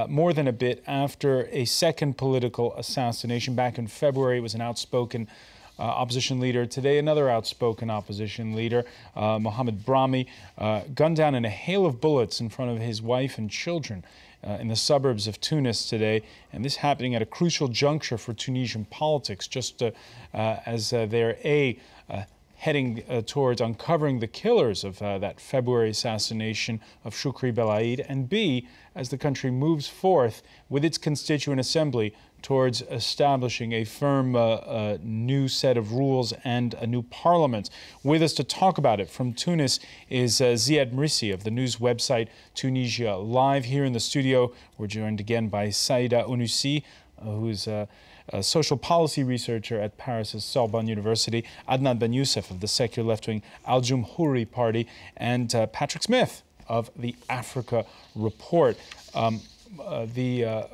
More than a bit after a second political assassination. Back in February, it was an outspoken opposition leader. Today, another outspoken opposition leader, Mohamed Brahmi, gunned down in a hail of bullets in front of his wife and children in the suburbs of Tunis today. And this happening at a crucial juncture for Tunisian politics, just as they're heading towards uncovering the killers of that February assassination of Choukri Belaid, and B, as the country moves forth with its constituent assembly towards establishing a firm new set of rules and a new parliament. With us to talk about it from Tunis is Zied Mhirsi of the news website Tunisia Live. Here in the studio, we're joined again by Saida OUNISSI, who's a social policy researcher at Paris's Sorbonne University, Adnane YOUCEF of the secular left-wing Aljoumhouri party, and Patrick Smith of the Africa Report. A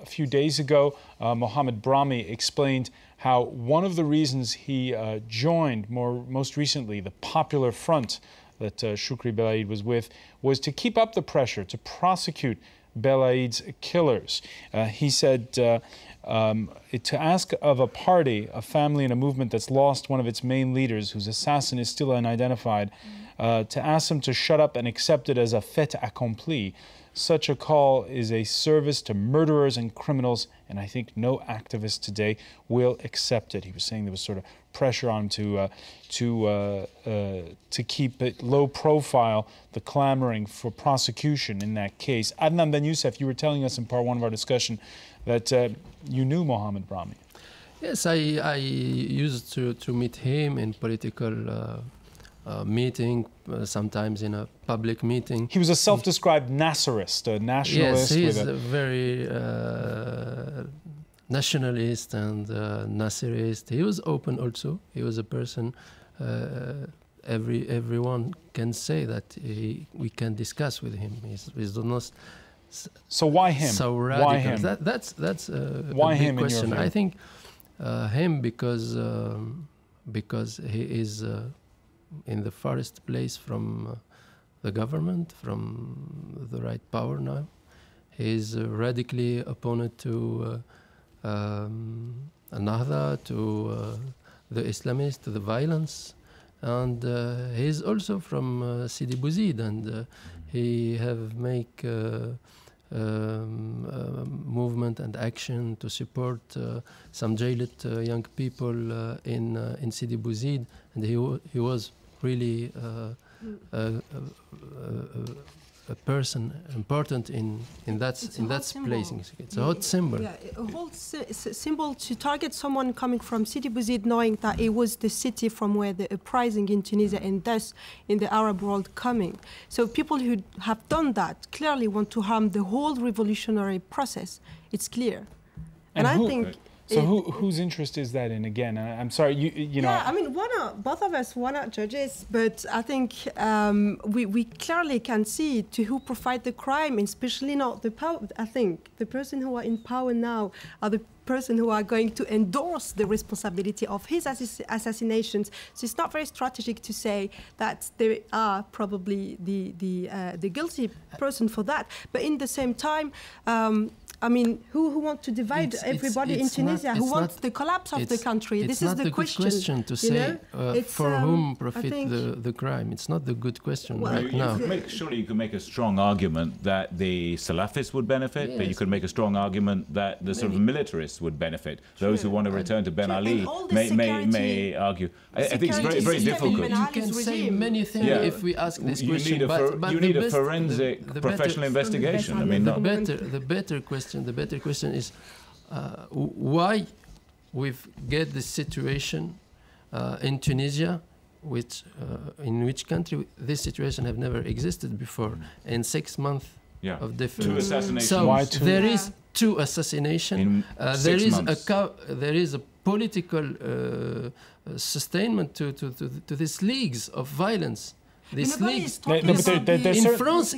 few days ago, Mohamed Brahmi explained how one of the reasons he joined most recently the Popular Front that Choukri Belaid was with was to keep up the pressure to prosecute Belaid's killers. He said to ask of a party, a family and a movement that's lost one of its main leaders, whose assassin is still unidentified, to ask them to shut up and accept it as a fait accompli. Such a call is a service to murderers and criminals, and I think no activist today will accept it. He was saying there was sort of pressure on him to keep it low profile, the clamoring for prosecution in that case. Adnane YOUCEF, you were telling us in part one of our discussion that you knew Mohamed Brahmi. Yes, I used to meet him in political meeting, sometimes in a public meeting. He was a self-described Nasserist, a nationalist. Yes, he's a very nationalist and Nasserist. He was open also. He was a person, everyone can say that we can discuss with him. He's not so why him? So radical. Why him? That's why a big him question. In your view? I think him because he is in the farthest place from the government, from the right power now. He is radically opponent to Nahda, to the Islamists, to the violence, and he is also from Sidi Bouzid, and he have make movement and action to support some jailed young people in Sidi Bouzid, and he was really a person important in that place. It's a hot symbol. Yeah, a whole symbol to target someone coming from Sidi Bouzid, knowing that it was the city from where the uprising in Tunisia and thus in the Arab world coming. So people who have done that clearly want to harm the whole revolutionary process. It's clear. And I think. So whose interest is that in? Again, I'm sorry, you know. Yeah, I mean, both of us, we're not judges, but I think we clearly can see to who provide the crime, especially not the power. I think the person who are in power now are the person who are going to endorse the responsibility of his assassinations. So it's not very strategic to say that they are probably the guilty person for that. But in the same time, I mean, who wants to divide everybody in Tunisia? Who wants the collapse of the country? This is the question. It's not the good question to say for whom profit the crime. It's not the good question right now. Surely you could make a strong argument that the Salafists would benefit, yes. But you could make a strong argument that the sort of militarists would benefit. Those who want to return to Ben Ali may argue. I think it's very, very difficult. You can say many things if we ask this question. You need a forensic professional investigation. I mean, the better question is why we've get this situation in Tunisia, in which country this situation have never existed before in 6 months of difference. 2 assassinations. So why 2? There is 2 assassinations. There is a political sustainment to these leagues of violence. These leagues.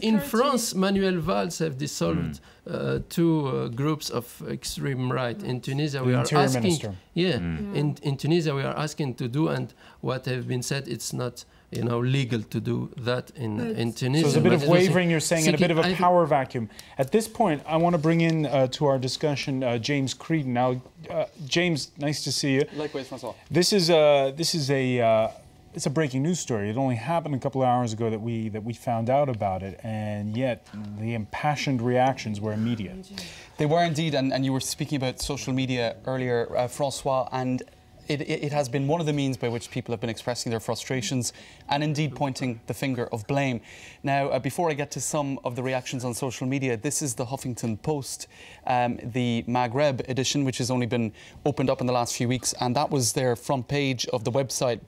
In France, Manuel Valls have dissolved 2 groups of extreme right. In Tunisia, we are asking. In Tunisia, we are asking to do, and what have been said, it's legal to do that in Tunisia. So there's a bit of wavering, you're saying, and a bit of a power vacuum. At this point, I want to bring in to our discussion James Creedon. Now, James, nice to see you. Likewise, François. It's a breaking news story. It only happened a couple of hours ago that we found out about it, and yet the impassioned reactions were immediate. They were indeed, and you were speaking about social media earlier, François, and it has been one of the means by which people have been expressing their frustrations and indeed pointing the finger of blame. Now, before I get to some of the reactions on social media, this is the Huffington Post, the Maghreb edition, which has only been opened up in the last few weeks, and that was their front page of the website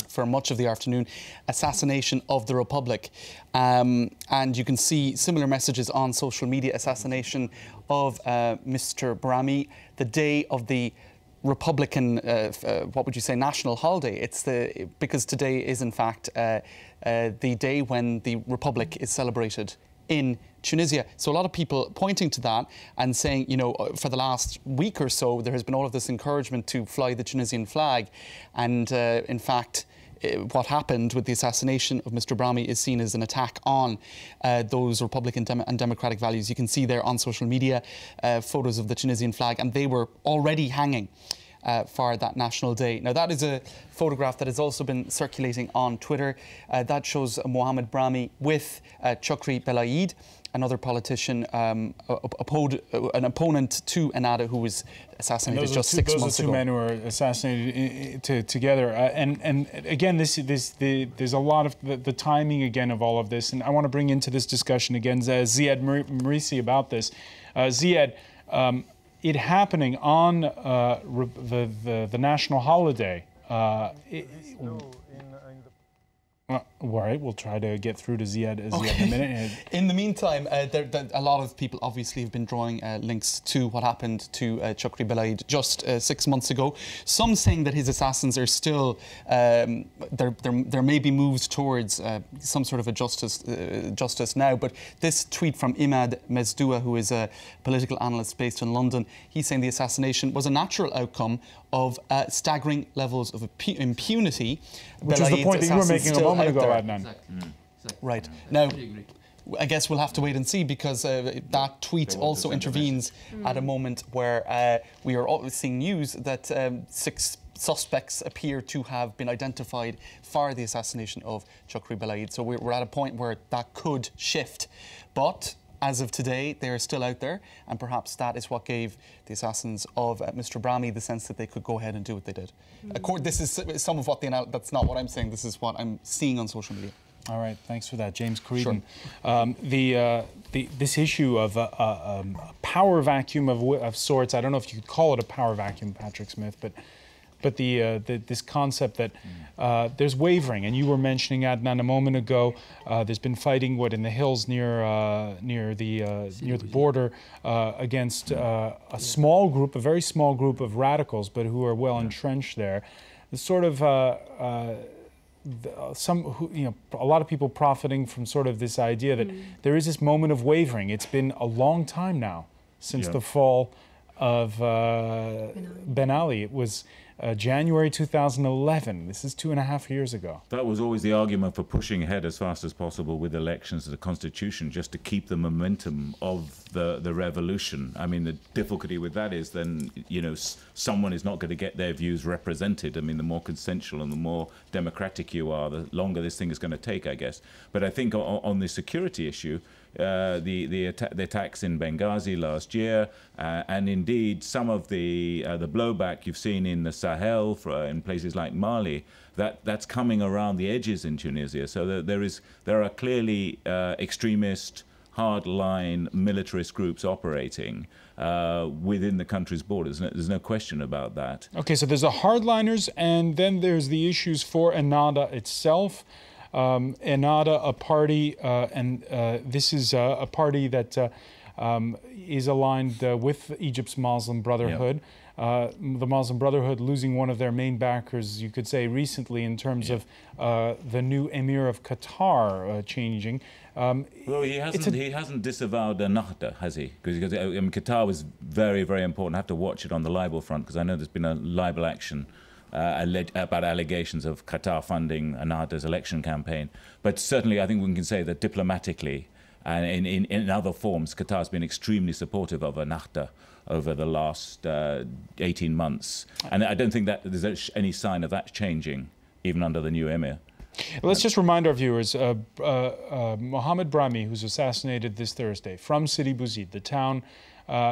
for much of the afternoon, Assassination of the Republic. And you can see similar messages on social media, assassination of Mr. Brahmi, the day of the Republican, what would you say, national holiday. Because today is in fact the day when the Republic is celebrated in Tunisia. So a lot of people pointing to that and saying, for the last week or so, there has been all of this encouragement to fly the Tunisian flag. And in fact, what happened with the assassination of Mr. Brahmi is seen as an attack on those Republican and democratic values. You can see there on social media photos of the Tunisian flag, and they were already hanging for that National Day. Now, that is a photograph that has also been circulating on Twitter. That shows Mohamed Brahmi with Chokri Belaid, another politician, an opponent to Ennahda, who was assassinated just 6 months ago. Those are two men who were assassinated together. And again, there's a lot of the timing again of all of this. And I want to bring into this discussion again Zied Mhirsi about this. Zied, it happening on the national holiday. All right, we'll try to get through to Zied in a minute. In the meantime, a lot of people obviously have been drawing links to what happened to Chokri Belaid just 6 months ago. Some saying that his assassins are still, there may be moves towards some sort of a justice now. But this tweet from Imad Mesdoua, who is a political analyst based in London, he's saying the assassination was a natural outcome of staggering levels of impunity. Which was the point that you were making a moment ago, Adnane. Exactly. Right. Now, I guess we'll have to wait and see, because that tweet also intervenes at a moment where we are seeing news that 6 suspects appear to have been identified for the assassination of Chokri Belaid. So we're at a point where that could shift. But as of today, they are still out there, and perhaps that is what gave the assassins of Mr. Brahmi the sense that they could go ahead and do what they did. This is some of what that's not what I'm saying, this is what I'm seeing on social media. All right, thanks for that, James Creedon. Sure. This issue of a power vacuum of sorts, I don't know if you could call it a power vacuum, Patrick Smith, but this concept that there's wavering, and you were mentioning, Adnane, a moment ago. There's been fighting in the hills near the border against a very small group of radicals, but who are well entrenched there. There's sort of a lot of people profiting from sort of this idea that there is this moment of wavering. It's been a long time now since the fall of Ben Ali. It was January 2011. This is 2.5 years ago. That was always the argument for pushing ahead as fast as possible with elections to the constitution, just to keep the momentum of the revolution. I mean, the difficulty with that is then, someone is not going to get their views represented. I mean, the more consensual and the more democratic you are, the longer this thing is going to take, I guess. But I think on the security issue, the attacks in Benghazi last year, and indeed some of the blowback you've seen in the Sahel, in places like Mali, that's coming around the edges in Tunisia. So there are clearly extremist, hardline militarist groups operating within the country's borders. There's no question about that. Okay, so there's the hardliners, and then there's the issues for Ennahda itself. Ennahda, a party, and this is a party that is aligned with Egypt's Muslim Brotherhood. The Muslim Brotherhood losing one of their main backers, you could say, recently in terms of the new Emir of Qatar changing. Well, he hasn't disavowed Ennahda, has he? Because Qatar was very, very important. I have to watch it on the libel front, because I know there's been a libel action about allegations of Qatar funding Ennahda's election campaign. But certainly I think we can say that diplomatically and in other forms, Qatar has been extremely supportive of Ennahda over the last 18 months. And I don't think that there's any sign of that changing, even under the new emir. Let's just remind our viewers, Mohammed Brahmi, who's assassinated this Thursday, from Sidi Bouzid, the town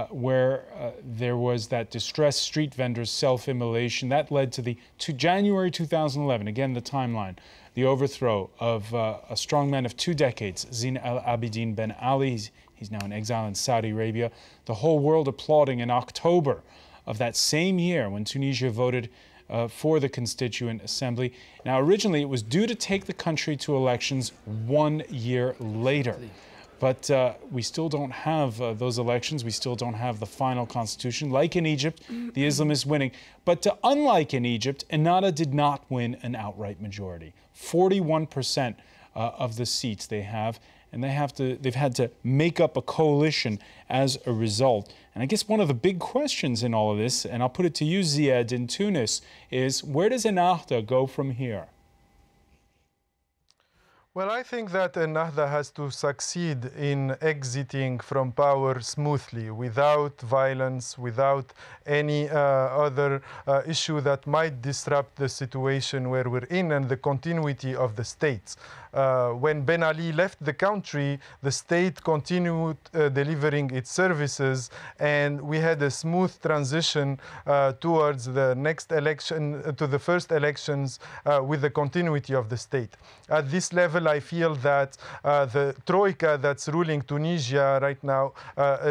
where there was that distressed street vendor's self-immolation. That led to January 2011, again the timeline, the overthrow of a strongman of 2 decades, Zine al-Abidine Ben Ali. He's now in exile in Saudi Arabia. The whole world applauding in October of that same year when Tunisia voted for the Constituent Assembly. Now, originally, it was due to take the country to elections 1 year later. But we still don't have those elections. We still don't have the final constitution. Like in Egypt, the Islamists winning. But unlike in Egypt, Ennahda did not win an outright majority. 41% of the seats they have, and they've had to make up a coalition as a result. And I guess one of the big questions in all of this, and I'll put it to you, Zied, in Tunis, is where does Ennahda go from here? Well, I think that Ennahda has to succeed in exiting from power smoothly, without violence, without any other issue that might disrupt the situation where we're in and the continuity of the states. When Ben Ali left the country, the state continued delivering its services, and we had a smooth transition towards the next election, to the first elections, with the continuity of the state. At this level, I feel that the troika that's ruling Tunisia right now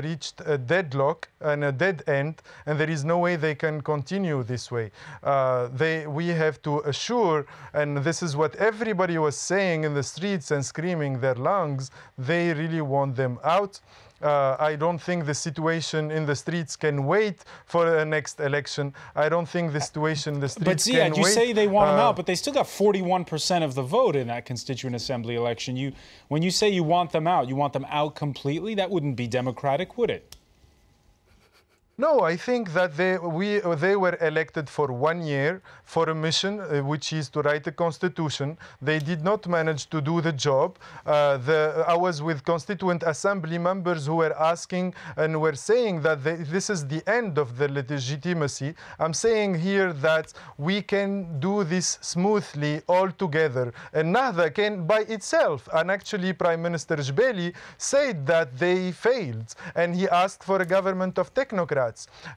reached a deadlock and a dead end, and there is no way they can continue this way. We have to assure, and this is what everybody was saying in the streets and screaming their lungs, they really want them out. I don't think the situation in the streets can wait for the next election. I don't think the situation in the streets can wait. But Zied, you say they want them out, but they still got 41% of the vote in that Constituent Assembly election. When you say you want them out completely? That wouldn't be democratic, would it? No, I think that they were elected for 1 year for a mission, which is to write a constitution. They did not manage to do the job. I was with Constituent Assembly members who were asking and were saying that this is the end of the legitimacy. I'm saying here that we can do this smoothly all together. And Ennahda can by itself. And actually, Prime Minister Jbeli said that they failed. And he asked for a government of technocrats.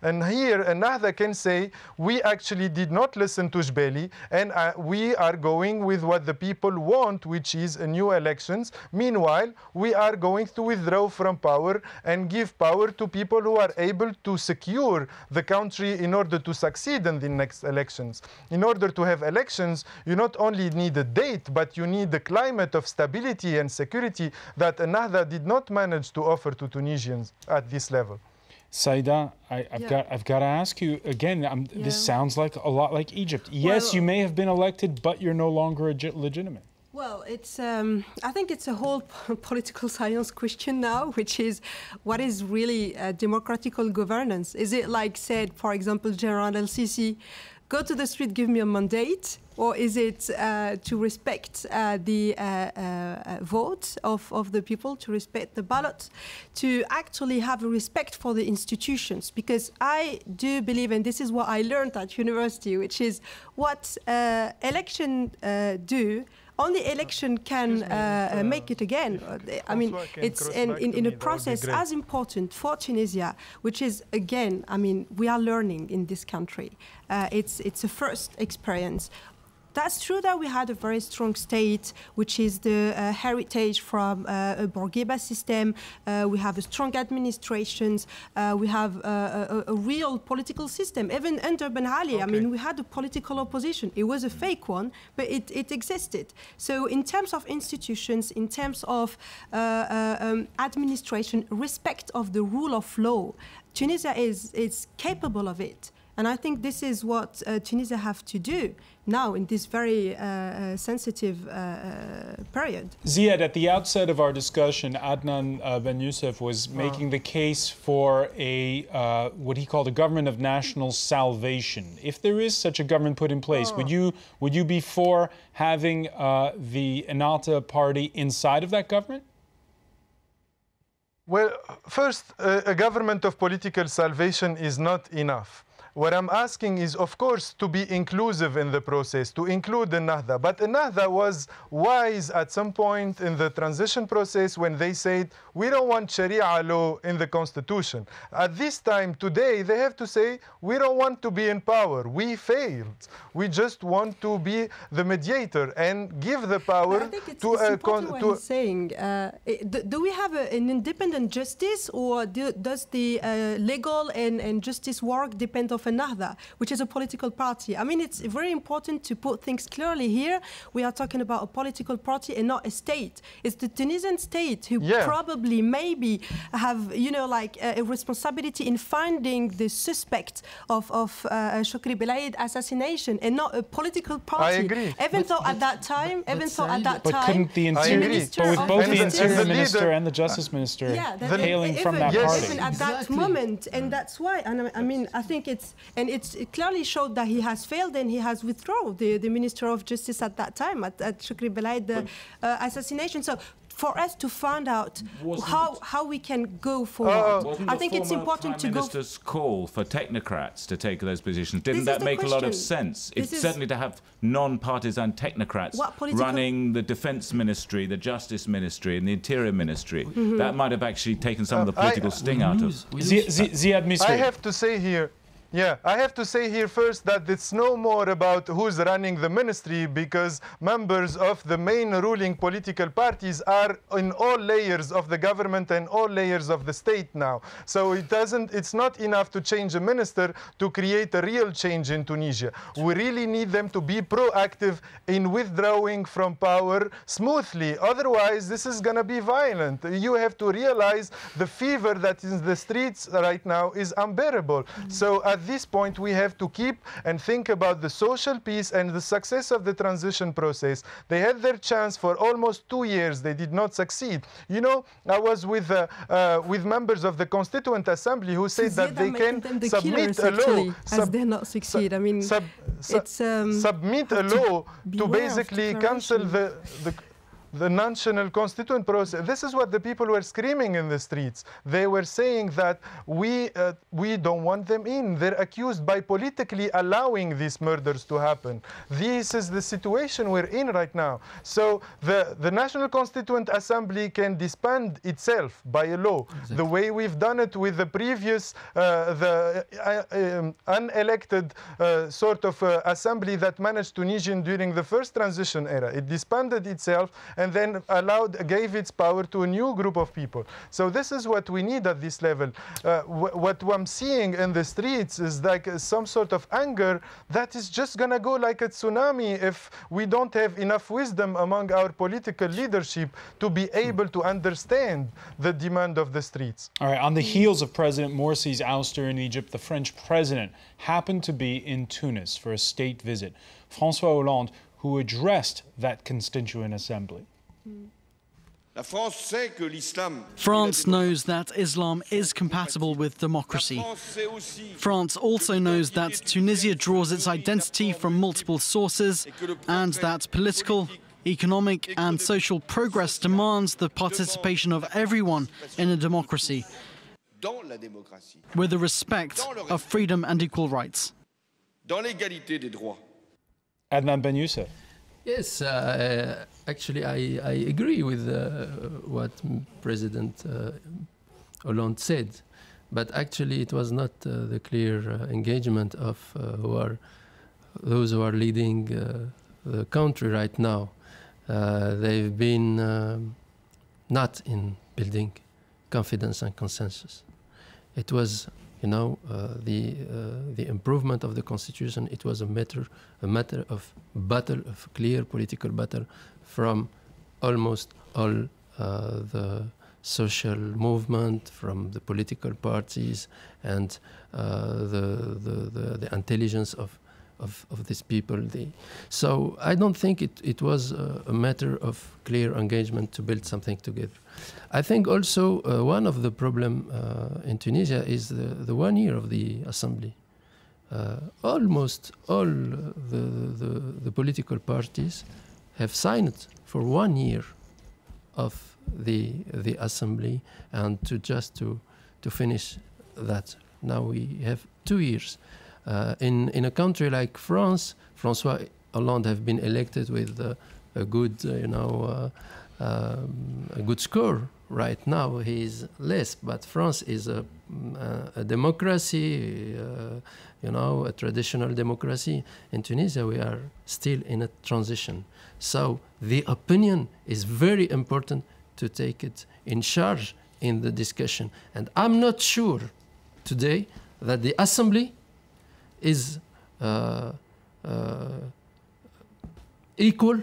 And here, Ennahda can say, we actually did not listen to Jbeli, and we are going with what the people want, which is new elections. Meanwhile, we are going to withdraw from power and give power to people who are able to secure the country in order to succeed in the next elections. In order to have elections, you not only need a date, but you need the climate of stability and security that Ennahda did not manage to offer to Tunisians at this level. Saida, I've got to ask you again. This sounds like a lot like Egypt. Yes, you may have been elected, but you're no longer legitimate. Well, it's. I think it's a whole political science question now, which is what is really democratical governance? Is it like said, for example, General El-Sisi, go to the street, give me a mandate? Or is it to respect the vote of the people, to respect the ballot, to actually have a respect for the institutions? Because I do believe, and this is what I learned at university, which is what election do. Only election can make it again. I mean, it's in a process as important for Tunisia, which is, again, I mean, we are learning in this country. It's a first experience. That's true that we had a very strong state, which is the heritage from a Bourguiba system. We have a strong administrations. We have a real political system. Even under Ben Ali, I mean, we had a political opposition. It was a fake one, but it existed. So in terms of institutions, in terms of administration, respect of the rule of law, Tunisia is capable of it. And I think this is what Tunisia have to do now in this very sensitive period. Zied, at the outset of our discussion, Adnane Ben YOUCEF was making the case for a what he called a government of national salvation. If there is such a government put in place, would you be for having the Ennahda party inside of that government? Well, first, a government of political salvation is not enough. What I'm asking is, of course, to be inclusive in the process, to include the Ennahda. But Ennahda was wise at some point in the transition process when they said, we don't want Sharia law in the constitution. At this time, today, they have to say, we don't want to be in power. We failed. We just want to be the mediator and give the power to a... What he's saying. Do we have an independent justice, or does the legal and justice work depend on Ennahda, which is a political party? I mean, it's very important to put things clearly here. We are talking about a political party and not a state. It's the Tunisian state who probably, maybe, have, you know, like a responsibility in finding the suspect of Chokri Belaid assassination, and not a political party. I agree. Even though at that time, But couldn't the interior, with both the interior minister and the justice minister hailing from that party? Even at that moment, and that's why. And I mean, I think it clearly showed that he has failed, and he has withdrawn the Minister of Justice at that time, at Chokri Belaid assassination. So for us to find out how we can go forward, I think it's important to go. Prime Minister's call for technocrats to take those positions, didn't that make a lot of sense? It's certainly to have non-partisan technocrats running the defense ministry, the justice ministry, and the interior ministry. That might have actually taken some of the political sting out of Zied Mhirsi. I have to say here, I have to say here first that it's no more about who's running the ministry, because members of the main ruling political parties are in all layers of the government and all layers of the state now. So it's not enough to change a minister to create a real change in Tunisia. We really need them to be proactive in withdrawing from power smoothly. Otherwise, this is going to be violent. You have to realize the fever that is in the streets right now is unbearable. So at this point, we have to keep and think about the social peace and the success of the transition process. They had their chance for almost 2 years. They did not succeed. You know, I was with members of the Constituent Assembly who said that they can submit a law. As they not succeed. I mean, submit a law to basically cancel the national constituent process. This is what the people were screaming in the streets. They were saying that we don't want them in. They're accused by politically allowing these murders to happen. This is the situation we're in right now. So the National Constituent Assembly can disband itself by a law, the way we've done it with the previous, unelected sort of assembly that managed Tunisia during the first transition era. It disbanded itself and then gave its power to a new group of people. So this is what we need at this level. What I'm seeing in the streets is like some sort of anger that is just going to go like a tsunami if we don't have enough wisdom among our political leadership to be able to understand the demand of the streets. All right, on the heels of President Morsi's ouster in Egypt, the French president happened to be in Tunis for a state visit. François Hollande, who addressed that constituent assembly. France knows that Islam is compatible with democracy. France also knows that Tunisia draws its identity from multiple sources, and that political, economic and social progress demands the participation of everyone in a democracy, with the respect of freedom and equal rights. Adnane Ben YOUCEF. Yes, actually, I agree with what President Hollande said, but actually it was not the clear engagement of those who are leading the country right now. They've been not in building confidence and consensus. It was, you know, the improvement of the constitution. It was a matter of battle, clear political battle from almost all the social movement, from the political parties, and the intelligence of these people. So I don't think it was a matter of clear engagement to build something together. I think also one of the problem in Tunisia is the 1 year of the assembly. Almost all the political parties have signed for 1 year of the assembly, and to finish that. Now we have 2 years. In a country like France, François Hollande have been elected with a good, a good score. Right now he is less, but France is a democracy, a traditional democracy. In Tunisia, we are still in a transition. So the opinion is very important to take it in charge in the discussion. And I'm not sure today that the assembly is equal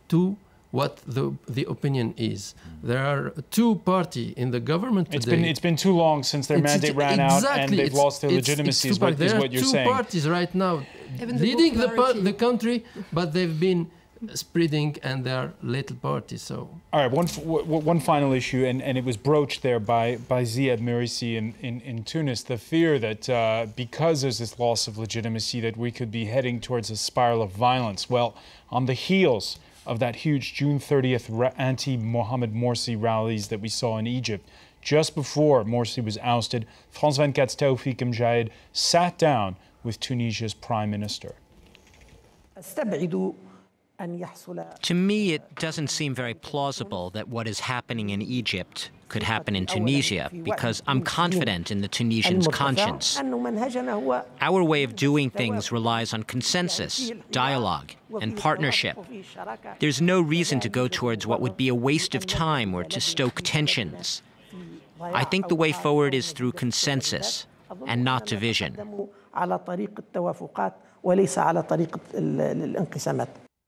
to what the opinion is. There are two parties in the government today. It's been too long since their mandate ran out, and they've lost their legitimacy, is what you're saying. There are two parties right now leading the country, but they've been spreading, and they are little parties. So, all right, one final issue, and it was broached there by Zied Mhirsi in Tunis, the fear that because there's this loss of legitimacy, that we could be heading towards a spiral of violence. Well, on the heels of that huge June 30th anti-Mohamed Mhirsi rallies that we saw in Egypt, just before Mhirsi was ousted, France 24's Tawfiq Mjaid sat down with Tunisia's Prime Minister. To me, it doesn't seem very plausible that what is happening in Egypt could happen in Tunisia, because I'm confident in the Tunisians' conscience. Our way of doing things relies on consensus, dialogue, and partnership. There's no reason to go towards what would be a waste of time or to stoke tensions. I think the way forward is through consensus and not division.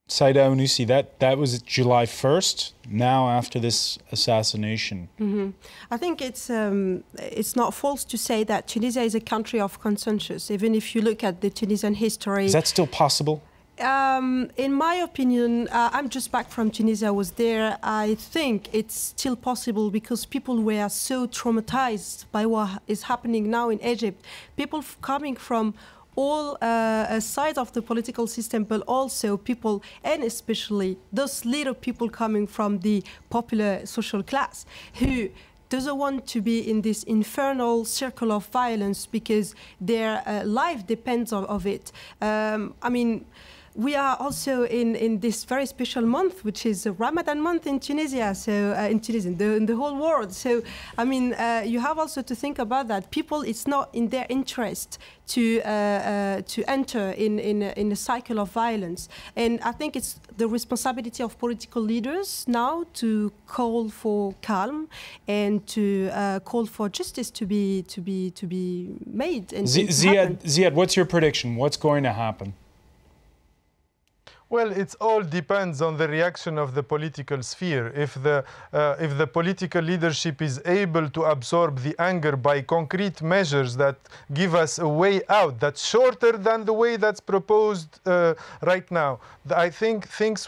Saida, OUNISSI, that was July 1st, now after this assassination. Mm-hmm. I think it's not false to say that Tunisia is a country of consensus, even if you look at the Tunisian history. Is that still possible? In my opinion, I'm just back from Tunisia, I was there. I think it's still possible because people were so traumatized by what is happening now in Egypt. People coming from all sides of the political system, but also people, and especially those little people coming from the popular social class, who doesn't want to be in this infernal circle of violence because their life depends on it. I mean, we are also in this very special month, which is a Ramadan month in Tunisia, so in the whole world. So, I mean, you have also to think about that. People, it's not in their interest to enter in a cycle of violence. And I think it's the responsibility of political leaders now to call for calm and to call for justice to be made. And Zied, what's your prediction? What's going to happen? Well, it all depends on the reaction of the political sphere. If the political leadership is able to absorb the anger by concrete measures that give us a way out that's shorter than the way that's proposed right now, I think things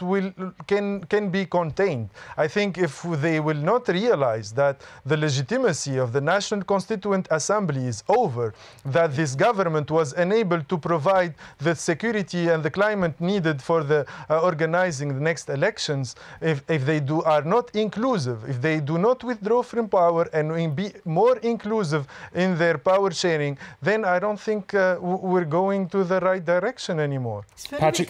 can be contained. I think if they will not realize that the legitimacy of the National Constituent Assembly is over, that this government was unable to provide the security and the climate needed for the organizing the next elections, if they are not inclusive, if they do not withdraw from power and be more inclusive in their power sharing, then I don't think we're going to the right direction anymore. Patrick,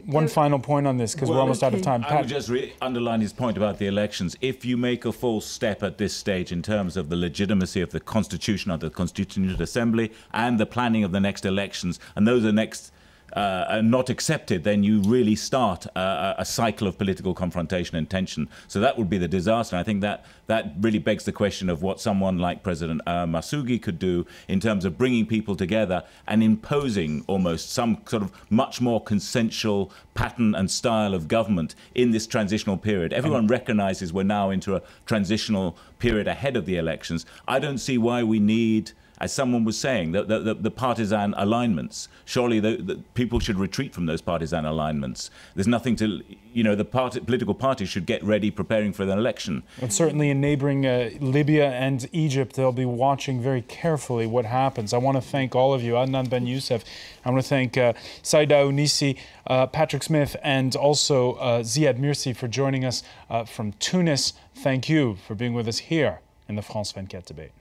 one final point on this, because we're almost out of time. I would just underline his point about the elections. If you make a false step at this stage in terms of the legitimacy of the Constitution, of the Constituent Assembly, and the planning of the next elections, and those are next not accepted, then you really start a cycle of political confrontation and tension. So that would be the disaster. And I think that really begs the question of what someone like President Mhirsi could do in terms of bringing people together and imposing almost some sort of much more consensual pattern and style of government in this transitional period. Everyone recognizes we're now into a transitional period ahead of the elections. I don't see why we need, as someone was saying, the partisan alignments. Surely the people should retreat from those partisan alignments. There's nothing to, the political parties should get ready preparing for the election. And certainly in neighboring Libya and Egypt, they'll be watching very carefully what happens. I want to thank all of you, Adnane Ben Youssef. I want to thank Saida OUNISSI, Patrick Smith, and also Zied Mhirsi for joining us from Tunis. Thank you for being with us here in the France 24 debate.